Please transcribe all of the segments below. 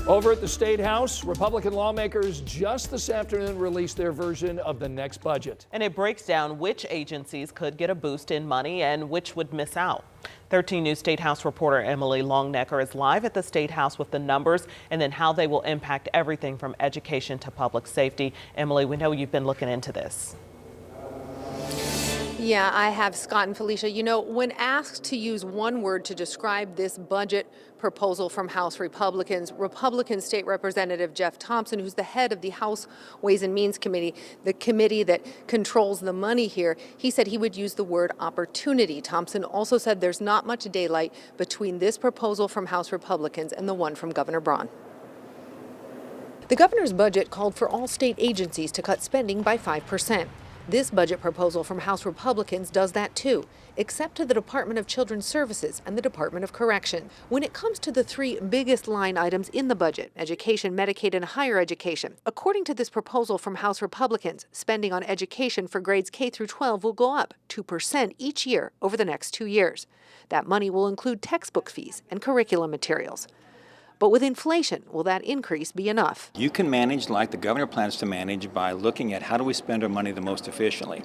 Over at the State House, Republican lawmakers just this afternoon released their version of the next budget. And it breaks down which agencies could get a boost in money and which would miss out. 13 News State House reporter Emily Longnecker is live at the State House with the numbers and then how they will impact everything from education to public safety. Emily, we know you've been looking into this. Yeah, I have, Scott and Felicia. You know, when asked to use one word to describe this budget proposal from House Republicans, Republican State Representative Jeff Thompson, who's the head of the House Ways and Means Committee, the committee that controls the money here, he said he would use the word opportunity. Thompson also said there's not much daylight between this proposal from House Republicans and the one from Governor Braun. The governor's budget called for all state agencies to cut spending by 5%. This budget proposal from House Republicans does that too, except to the Department of Children's Services and the Department of Correction. When it comes to the three biggest line items in the budget, education, Medicaid, and higher education, according to this proposal from House Republicans, spending on education for grades K through 12 will go up 2% each year over the next 2 years. That money will include textbook fees and curriculum materials. But with inflation, will that increase be enough? You can manage like the governor plans to manage by looking at how do we spend our money the most efficiently.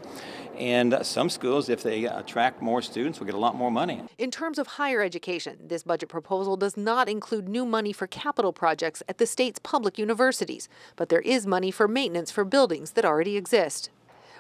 And some schools, if they attract more students, will get a lot more money. In terms of higher education, this budget proposal does not include new money for capital projects at the state's public universities, but there is money for maintenance for buildings that already exist.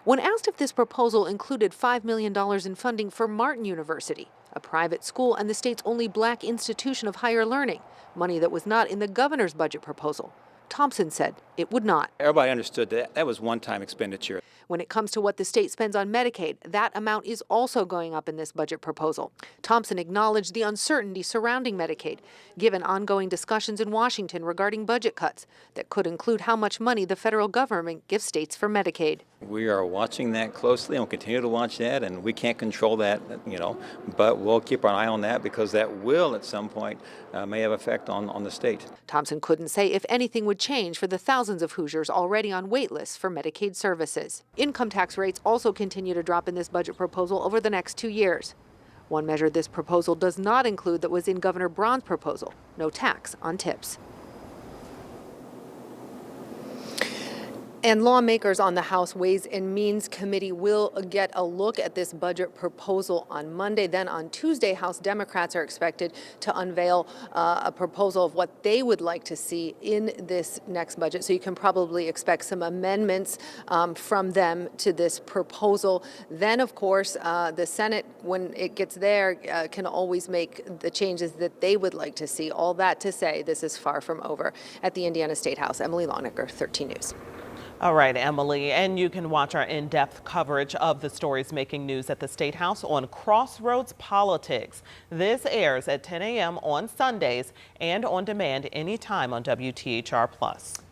When asked if this proposal included $5 million in funding for Martin University, a private school and the state's only black institution of higher learning, money that was not in the governor's budget proposal, Thompson said it would not. Everybody understood that that was one-time expenditure. When it comes to what the state spends on Medicaid, that amount is also going up in this budget proposal. Thompson acknowledged the uncertainty surrounding Medicaid, given ongoing discussions in Washington regarding budget cuts that could include how much money the federal government gives states for Medicaid. We are watching that closely and we'll continue to watch that, and we can't control that, but we'll keep our eye on that because that will at some point may have effect on the state. Thompson couldn't say if anything would change for the thousands of Hoosiers already on wait lists for Medicaid services. Income tax rates also continue to drop in this budget proposal over the next 2 years. One measure this proposal does not include that was in Governor Braun's proposal, no tax on tips. And lawmakers on the House Ways and Means Committee will get a look at this budget proposal on Monday. Then on Tuesday, House Democrats are expected to unveil a proposal of what they would like to see in this next budget. So you can probably expect some amendments from them to this proposal. Then, of course, the Senate, when it gets there, can always make the changes that they would like to see. All that to say, this is far from over. At the Indiana State House, Emily Longnecker, 13 News. All right, Emily, and you can watch our in-depth coverage of the stories making news at the State House on Crossroads Politics. This airs at 10 a.m. on Sundays and on demand anytime on WTHR+.